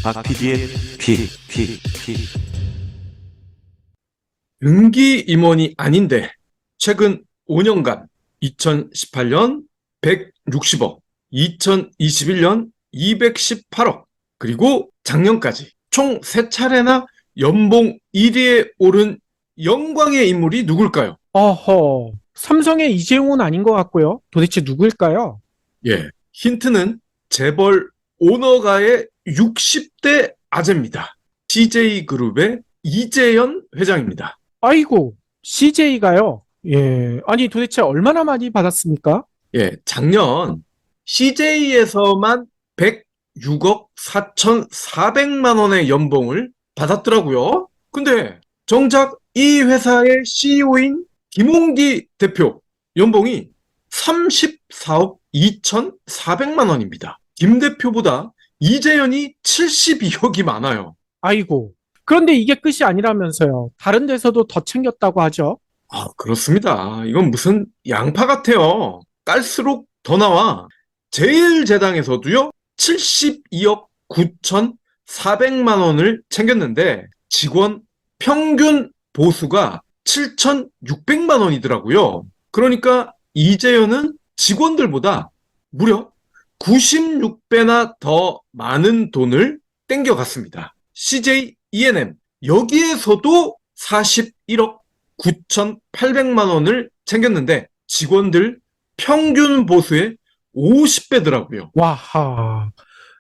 박 PD의 픽. 등기 임원이 아닌데 최근 5년간 2018년 160억, 2021년 218억, 그리고 작년까지 총 3차례나 연봉 1위에 오른 영광의 인물이 누굴까요? 어허, 삼성의 이재용은 아닌 것 같고요. 도대체 누구일까요? 예, 힌트는 재벌 오너가의 60대 아재입니다. CJ그룹의 이재현 회장입니다. 아이고, CJ가요. 예, 아니 도대체 얼마나 많이 받았습니까? 예, 작년 CJ에서만 106억 4,400만 원의 연봉을 받았더라고요. 근데 정작 이 회사의 CEO인 김홍기 대표 연봉이 34억 2,400만 원입니다. 김 대표보다 이재현이 72억이 많아요. 아이고, 그런데 이게 끝이 아니라면서요. 다른 데서도 더 챙겼다고 하죠. 아, 그렇습니다. 이건 무슨 양파 같아요. 깔수록 더 나와. 제일제당에서도요, 72억 9,400만 원을 챙겼는데, 직원 평균 보수가 7,600만 원이더라고요. 그러니까 이재현은 직원들보다 무려 96배나 더 많은 돈을 땡겨갔습니다. CJ E&M, 여기에서도 41억 9,800만 원을 챙겼는데 직원들 평균 보수의 50배더라고요. 와하,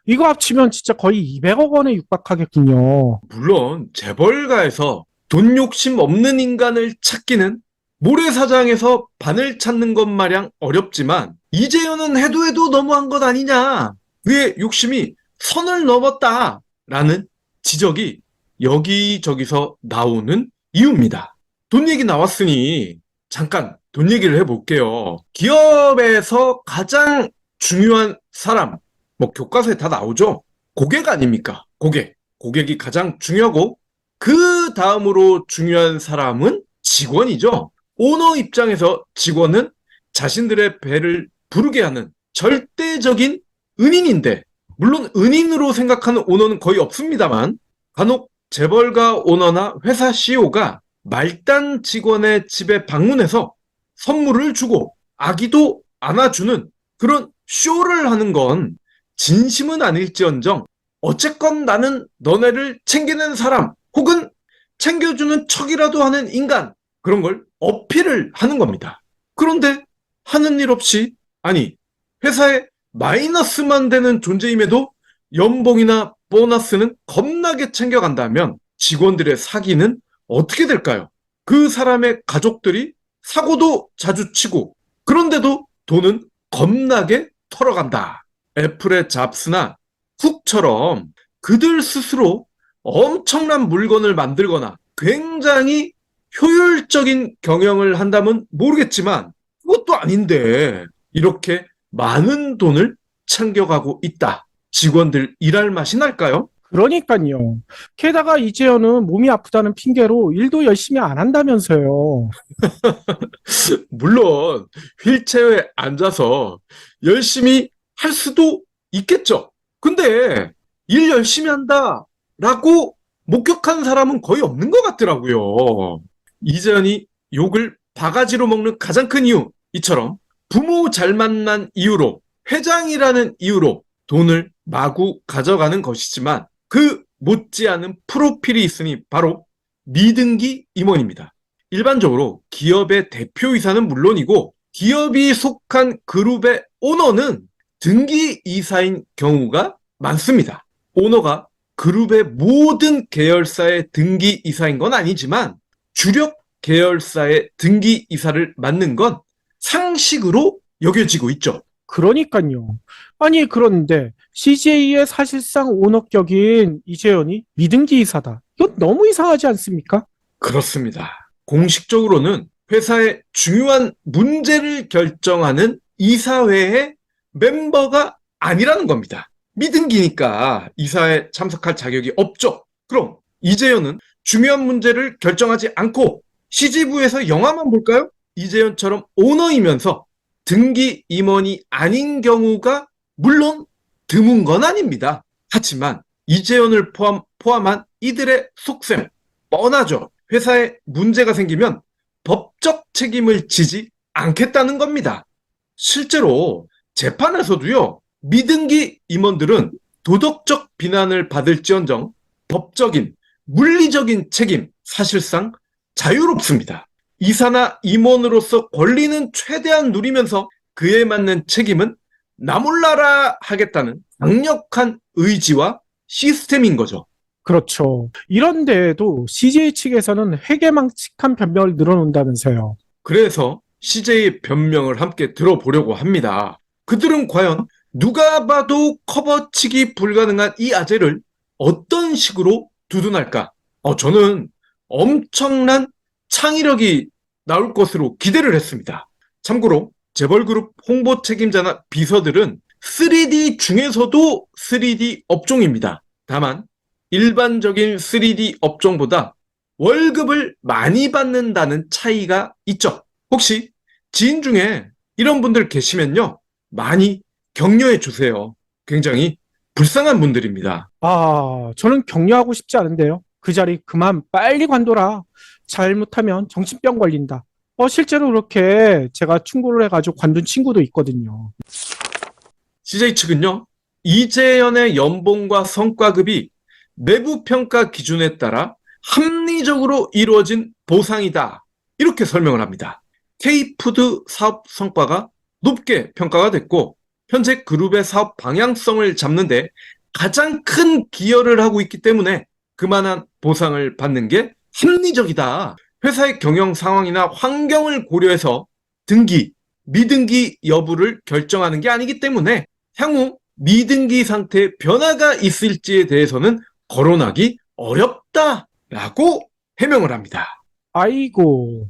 이거 합치면 진짜 거의 200억 원에 육박하겠군요. 물론 재벌가에서 돈 욕심 없는 인간을 찾기는 모래사장에서 바늘 찾는 것 마냥 어렵지만 이재현은 해도 너무한 것 아니냐. 그의 욕심이 선을 넘었다라는 지적이 여기저기서 나오는 이유입니다. 돈 얘기 나왔으니 잠깐 돈 얘기를 해볼게요. 기업에서 가장 중요한 사람, 뭐 교과서에 다 나오죠? 고객 아닙니까? 고객이 가장 중요하고 그 다음으로 중요한 사람은 직원이죠. 오너 입장에서 직원은 자신들의 배를 부르게 하는 절대적인 은인인데, 물론 은인으로 생각하는 오너는 거의 없습니다만 간혹 재벌가 오너나 회사 CEO가 말단 직원의 집에 방문해서 선물을 주고 아기도 안아주는 그런 쇼를 하는 건 진심은 아닐지언정 어쨌건 나는 너네를 챙기는 사람 혹은 챙겨주는 척이라도 하는 인간, 그런 걸 어필을 하는 겁니다. 그런데 하는 일 없이, 아니 회사에 마이너스만 되는 존재임에도 연봉이나 보너스는 겁나게 챙겨간다면 직원들의 사기는 어떻게 될까요? 그 사람의 가족들이 사고도 자주 치고 그런데도 돈은 겁나게 털어간다. 애플의 잡스나 쿡처럼 그들 스스로 엄청난 물건을 만들거나 굉장히 효율적인 경영을 한다면 모르겠지만 그것도 아닌데 이렇게 많은 돈을 챙겨가고 있다. 직원들 일할 맛이 날까요? 그러니까요. 게다가 이재현은 몸이 아프다는 핑계로 일도 열심히 안 한다면서요. 물론 휠체어에 앉아서 열심히 할 수도 있겠죠. 근데 일 열심히 한다라고 목격한 사람은 거의 없는 것 같더라고요. 이재현이 욕을 바가지로 먹는 가장 큰 이유, 이처럼 부모 잘 만난 이유로, 회장이라는 이유로 돈을 마구 가져가는 것이지만 그 못지않은 프로필이 있으니 바로 미등기 임원입니다. 일반적으로 기업의 대표이사는 물론이고 기업이 속한 그룹의 오너는 등기이사인 경우가 많습니다. 오너가 그룹의 모든 계열사의 등기이사인 건 아니지만 주력 계열사의 등기이사를 맡는 건 상식으로 여겨지고 있죠. 그러니까요. 아니, 그런데 CJ의 사실상 오너격인 이재현이 미등기 이사다. 이거 너무 이상하지 않습니까? 그렇습니다. 공식적으로는 회사의 중요한 문제를 결정하는 이사회의 멤버가 아니라는 겁니다. 미등기니까 이사에 참석할 자격이 없죠. 그럼 이재현은 중요한 문제를 결정하지 않고 CGV에서 영화만 볼까요? 이재현처럼 오너이면서 등기 임원이 아닌 경우가 물론 드문 건 아닙니다. 하지만 이재현을 포함한 이들의 속셈 뻔하죠. 회사에 문제가 생기면 법적 책임을 지지 않겠다는 겁니다. 실제로 재판에서도요, 미등기 임원들은 도덕적 비난을 받을지언정 법적인, 물리적인 책임 사실상 자유롭습니다. 이사나 임원으로서 권리는 최대한 누리면서 그에 맞는 책임은 나 몰라라 하겠다는 강력한 의지와 시스템인 거죠. 그렇죠. 이런데에도 CJ 측에서는 회계망측한 변명을 늘어놓는다면서요. 그래서 CJ의 변명을 함께 들어보려고 합니다. 그들은 과연 누가 봐도 커버치기 불가능한 이 아재를 어떤 식으로 두둔할까? 저는 엄청난 창의력이 나올 것으로 기대를 했습니다. 참고로 재벌그룹 홍보 책임자나 비서들은 3D 중에서도 3D 업종입니다. 다만 일반적인 3D 업종보다 월급을 많이 받는다는 차이가 있죠. 혹시 지인 중에 이런 분들 계시면요, 많이 격려해 주세요. 굉장히 불쌍한 분들입니다. 저는 격려하고 싶지 않은데요. 그 자리 그만 빨리 관둬라. 잘못하면 정신병 걸린다. 실제로 그렇게 제가 충고를 해가지고 관둔 친구도 있거든요. CJ 측은요, 이재현의 연봉과 성과급이 내부 평가 기준에 따라 합리적으로 이루어진 보상이다. 이렇게 설명을 합니다. K푸드 사업 성과가 높게 평가가 됐고 현재 그룹의 사업 방향성을 잡는데 가장 큰 기여를 하고 있기 때문에 그만한 보상을 받는 게 합리적이다. 회사의 경영 상황이나 환경을 고려해서 등기, 미등기 여부를 결정하는 게 아니기 때문에 향후 미등기 상태에 변화가 있을지에 대해서는 거론하기 어렵다라고 해명을 합니다. 아이고.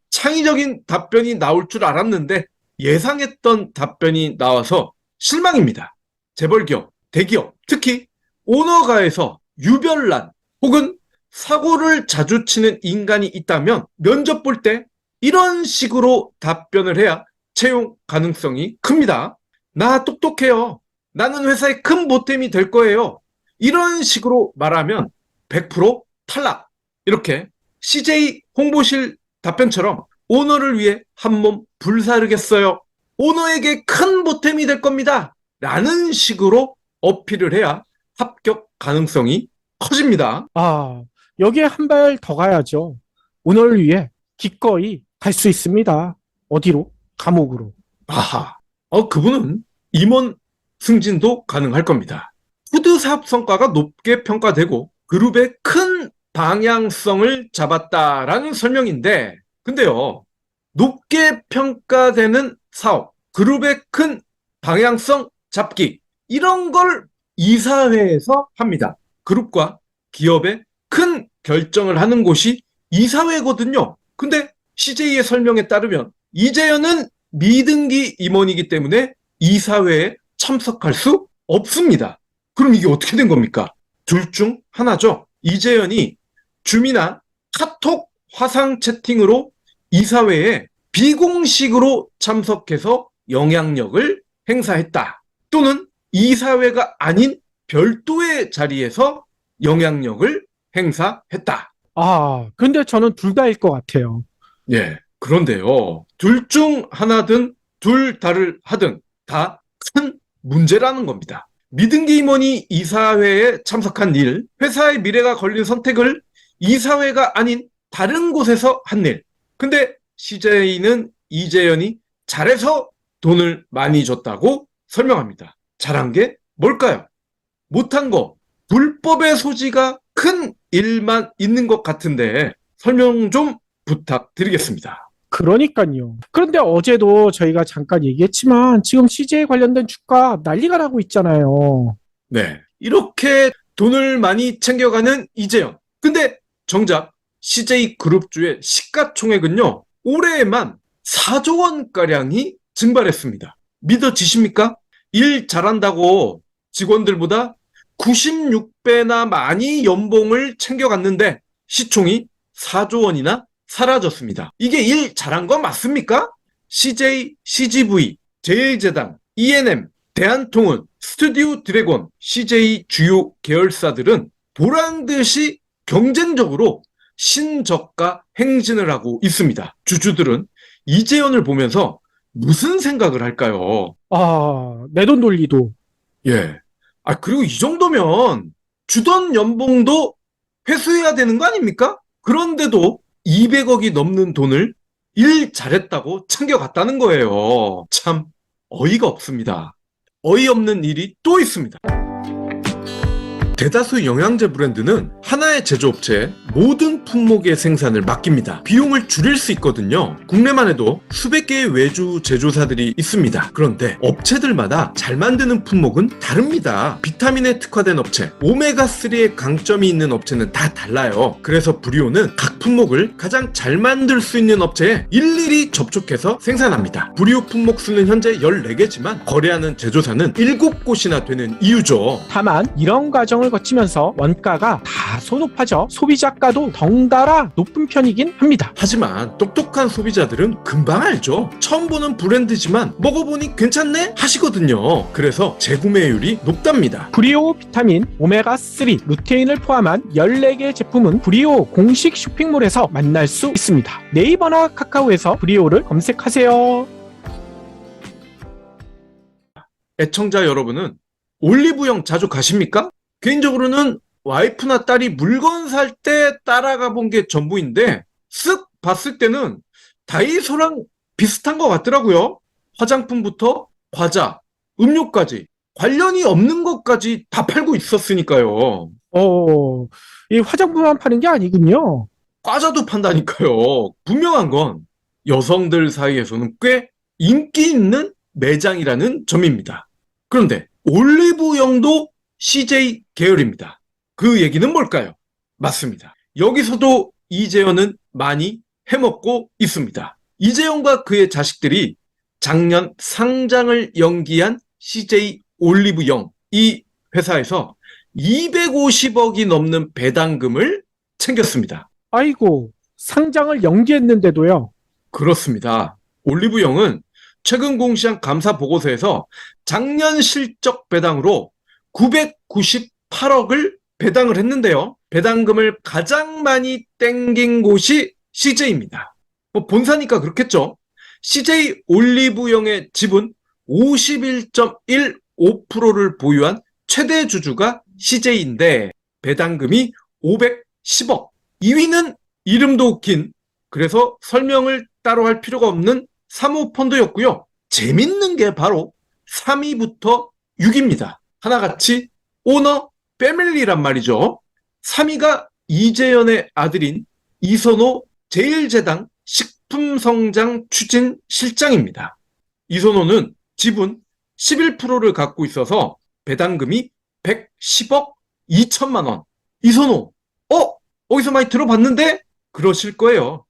창의적인 답변이 나올 줄 알았는데 예상했던 답변이 나와서 실망입니다. 재벌기업, 대기업, 특히 오너가에서 유별난 혹은 사고를 자주 치는 인간이 있다면 면접 볼 때 이런 식으로 답변을 해야 채용 가능성이 큽니다. 나 똑똑해요. 나는 회사의 큰 보탬이 될 거예요. 이런 식으로 말하면 100% 탈락. 이렇게 CJ 홍보실 답변처럼 오너를 위해 한몸 불사르겠어요. 오너에게 큰 보탬이 될 겁니다. 라는 식으로 어필을 해야 합격 가능성이 커집니다. 여기에 한 발 더 가야죠. 오너를 위해 기꺼이 갈 수 있습니다. 어디로? 감옥으로. 그분은 임원 승진도 가능할 겁니다. 푸드 사업 성과가 높게 평가되고 그룹의 큰 방향성을 잡았다라는 설명인데, 근데요, 높게 평가되는 사업, 그룹의 큰 방향성 잡기, 이런 걸 이사회에서 합니다. 그룹과 기업의 큰 결정을 하는 곳이 이사회거든요. 근데 CJ의 설명에 따르면 이재현은 미등기 임원이기 때문에 이사회에 참석할 수 없습니다. 그럼 이게 어떻게 된 겁니까? 둘 중 하나죠. 이재현이 줌이나 카톡 화상 채팅으로 이사회에 비공식으로 참석해서 영향력을 행사했다. 또는 이사회가 아닌 별도의 자리에서 영향력을 행사했다. 근데 저는 둘 다일 것 같아요. 예, 그런데요, 둘 중 하나든 둘 다를 하든 다 큰 문제라는 겁니다. 미등기 임원이 이사회에 참석한 일, 회사의 미래가 걸린 선택을 이사회가 아닌 다른 곳에서 한 일. 근데 CJ는 이재현이 잘해서 돈을 많이 줬다고 설명합니다. 잘한 게 뭘까요? 못한 거, 불법의 소지가 큰 일만 있는 것 같은데 설명 좀 부탁드리겠습니다. 그러니까요. 그런데 어제도 저희가 잠깐 얘기했지만 지금 CJ 관련된 주가 난리가 나고 있잖아요. 네, 이렇게 돈을 많이 챙겨가는 이재현. 근데 정작 CJ 그룹주의 시가총액은요, 올해에만 4조 원가량이 증발했습니다. 믿어지십니까? 일 잘한다고 직원들보다 96배나 많이 연봉을 챙겨갔는데 시총이 4조 원이나 사라졌습니다. 이게 일 잘한 거 맞습니까? CJ, CGV, 제일제당, ENM, 대한통운 스튜디오 드래곤, CJ 주요 계열사들은 보란듯이 경쟁적으로 신저가 행진을 하고 있습니다. 주주들은 이재현을 보면서 무슨 생각을 할까요? 아, 내 돈 돌리도. 예. 그리고 이 정도면 주던 연봉도 회수해야 되는 거 아닙니까? 그런데도 200억이 넘는 돈을 일 잘했다고 챙겨갔다는 거예요. 참 어이가 없습니다. 어이없는 일이 또 있습니다. 대다수 영양제 브랜드는 하나의 제조업체에 모든 품목의 생산을 맡깁니다. 비용을 줄일 수 있거든요. 국내만 해도 수백 개의 외주 제조사들이 있습니다. 그런데 업체들마다 잘 만드는 품목은 다릅니다. 비타민에 특화된 업체, 오메가3의 강점이 있는 업체는 다 달라요. 그래서 브리오는 각 품목을 가장 잘 만들 수 있는 업체에 일일이 접촉해서 생산합니다. 브리오 품목 수는 현재 14개지만 거래하는 제조사는 7곳이나 되는 이유죠. 다만 이런 과정을 거치면서 원가가 다소 높아져 소비자가도 덩달아 높은 편이긴 합니다. 하지만 똑똑한 소비자들은 금방 알죠. 처음 보는 브랜드지만 먹어보니 괜찮네 하시거든요. 그래서 재구매율이 높답니다. 브리오 비타민, 오메가3, 루테인을 포함한 14개 제품은 브리오 공식 쇼핑몰에서 만날 수 있습니다. 네이버나 카카오에서 브리오를 검색하세요. 애청자 여러분은 올리브영 자주 가십니까? 개인적으로는 와이프나 딸이 물건 살 때 따라가 본 게 전부인데 쓱 봤을 때는 다이소랑 비슷한 것 같더라고요. 화장품부터 과자, 음료까지 관련이 없는 것까지 다 팔고 있었으니까요. 이 화장품만 파는 게 아니군요. 과자도 판다니까요. 분명한 건 여성들 사이에서는 꽤 인기 있는 매장이라는 점입니다. 그런데 올리브영도 CJ 계열입니다. 그 얘기는 뭘까요? 맞습니다. 여기서도 이재현은 많이 해먹고 있습니다. 이재현과 그의 자식들이 작년 상장을 연기한 CJ 올리브영, 이 회사에서 250억이 넘는 배당금을 챙겼습니다. 아이고, 상장을 연기했는데도요. 그렇습니다. 올리브영은 최근 공시한 감사 보고서에서 작년 실적 배당으로 998억을 배당을 했는데요. 배당금을 가장 많이 땡긴 곳이 CJ입니다. 본사니까 그렇겠죠. CJ 올리브영의 지분 51.15%를 보유한 최대 주주가 CJ인데 배당금이 510억. 2위는 이름도 웃긴, 그래서 설명을 따로 할 필요가 없는 사모펀드였고요. 재밌는 게 바로 3위부터 6위입니다. 하나같이 오너 패밀리란 말이죠. 3위가 이재현의 아들인 이선호 제1재당 식품성장추진실장입니다. 이선호는 지분 11%를 갖고 있어서 배당금이 110억 2천만 원. 이선호, 어디서 많이 들어봤는데? 그러실 거예요.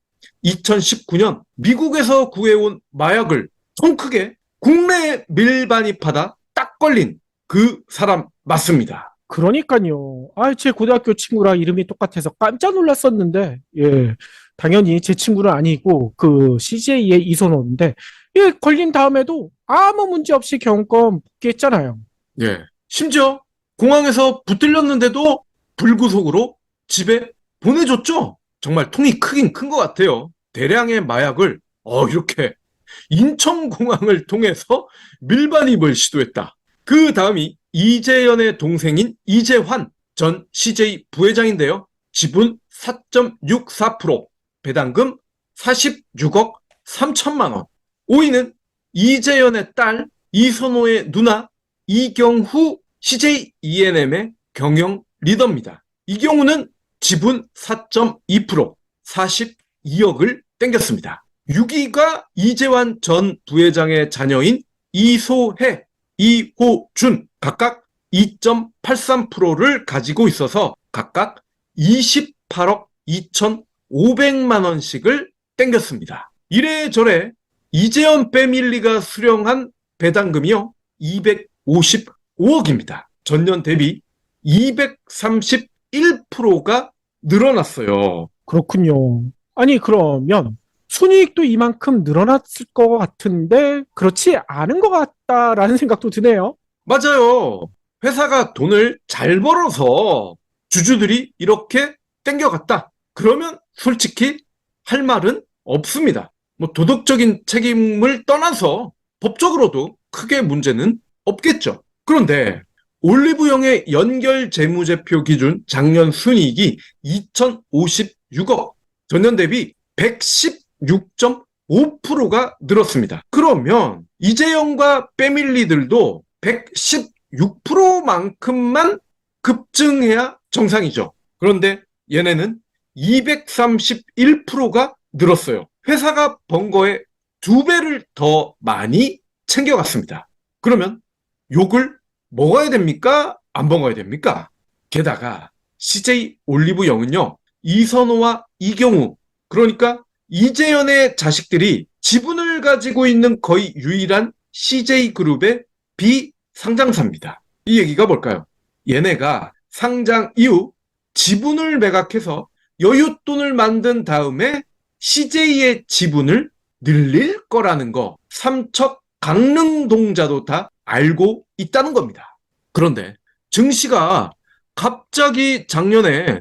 2019년 미국에서 구해온 마약을 통 크게 국내에 밀반입하다 딱 걸린 그 사람 맞습니다. 그러니까요. 제 고등학교 친구랑 이름이 똑같아서 깜짝 놀랐었는데, 예. 당연히 제 친구는 아니고, 그 CJ의 이선호인데, 예, 걸린 다음에도 아무 문제 없이 경권 복귀했잖아요. 예. 심지어 공항에서 붙들렸는데도 불구속으로 집에 보내줬죠? 정말 통이 크긴 큰 것 같아요. 대량의 마약을 이렇게 인천공항을 통해서 밀반입을 시도했다. 그 다음이 이재현의 동생인 이재환 전 CJ 부회장인데요. 지분 4.64%, 배당금 46억 3천만 원. 5위는 이재현의 딸 이선호의 누나 이경후 CJ E&M의 경영 리더입니다. 이 경우는 지분 4.2%, 42억을 땡겼습니다. 6위가 이재환 전 부회장의 자녀인 이소혜, 이호준 각각 2.83%를 가지고 있어서 각각 28억 2,500만 원씩을 땡겼습니다. 이래저래 이재현 패밀리가 수령한 배당금이요 255억입니다. 전년 대비 231%가 늘어났어요. 그렇군요. 아니, 그러면 순이익도 이만큼 늘어났을 것 같은데, 그렇지 않은 것 같다라는 생각도 드네요. 맞아요. 회사가 돈을 잘 벌어서 주주들이 이렇게 땡겨갔다. 그러면 솔직히 할 말은 없습니다. 뭐 도덕적인 책임을 떠나서 법적으로도 크게 문제는 없겠죠. 그런데 올리브영의 연결 재무제표 기준 작년 순이익이 2,056억, 전년 대비 116.5%가 늘었습니다. 그러면 이재용과 패밀리들도 116%만큼만 급증해야 정상이죠. 그런데 얘네는 231%가 늘었어요. 회사가 번 거에 2배를 더 많이 챙겨갔습니다. 그러면 욕을 먹어야 됩니까? 안 먹어야 됩니까? 게다가 CJ 올리브영은요, 이선호와 이경우, 그러니까 이재현의 자식들이 지분을 가지고 있는 거의 유일한 CJ그룹의 비상장사입니다. 이 얘기가 뭘까요? 얘네가 상장 이후 지분을 매각해서 여윳돈을 만든 다음에 CJ의 지분을 늘릴 거라는 거 삼척 강릉동자도 다 알고 있다는 겁니다. 그런데 증시가 갑자기 작년에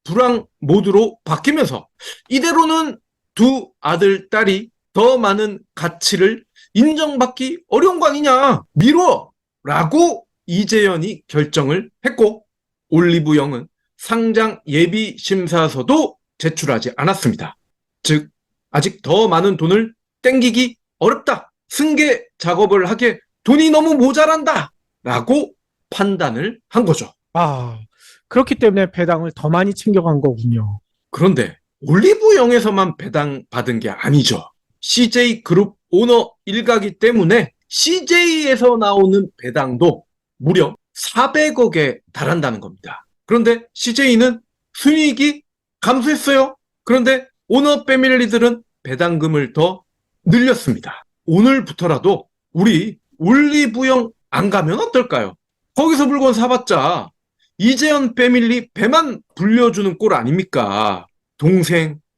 불황 모드로 바뀌면서 이대로는 두 아들, 딸이 더 많은 가치를 인정받기 어려운 거 아니냐, 미뤄! 라고 이재현이 결정을 했고, 올리브영은 상장 예비 심사서도 제출하지 않았습니다. 즉, 아직 더 많은 돈을 땡기기 어렵다. 승계 작업을 하기에 돈이 너무 모자란다. 라고 판단을 한 거죠. 아, 그렇기 때문에 배당을 더 많이 챙겨간 거군요. 그런데 올리브영에서만 배당 받은 게 아니죠. CJ그룹 오너 일가기 때문에 CJ에서 나오는 배당도 무려 400억에 달한다는 겁니다. 그런데 CJ는 순이익이 감소했어요. 그런데 오너 패밀리들은 배당금을 더 늘렸습니다. 오늘부터라도 우리 올리브영 안 가면 어떨까요? 거기서 물건 사봤자 이재현 패밀리 배만 불려주는 꼴 아닙니까?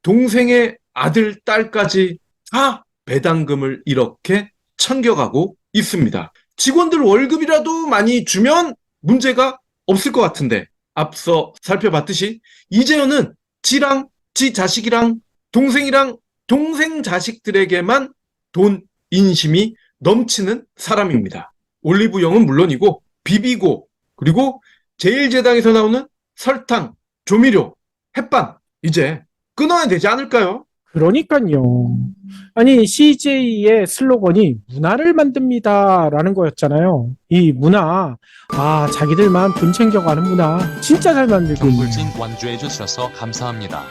동생의 아들, 딸까지 다 배당금을 이렇게 챙겨가고 있습니다. 직원들 월급이라도 많이 주면 문제가 없을 것 같은데, 앞서 살펴봤듯이 이재현은 지랑 지 자식이랑 동생이랑 동생 자식들에게만 돈 인심이 넘치는 사람입니다. 올리브영은 물론이고 비비고 그리고 제일제당에서 나오는 설탕, 조미료, 햇반 이제 끊어야 되지 않을까요? 그러니까요. 아니, CJ의 슬로건이 문화를 만듭니다라는 거였잖아요. 이 문화, 자기들만 돈 챙겨가는 문화, 진짜 잘 만들고 있네요. 경불진 완주해 주셔서 감사합니다.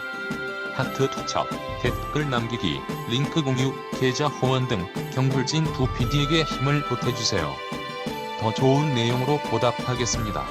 하트 투척, 댓글 남기기, 링크 공유, 계좌 후원 등 경불진 두 PD에게 힘을 보태주세요. 더 좋은 내용으로 보답하겠습니다.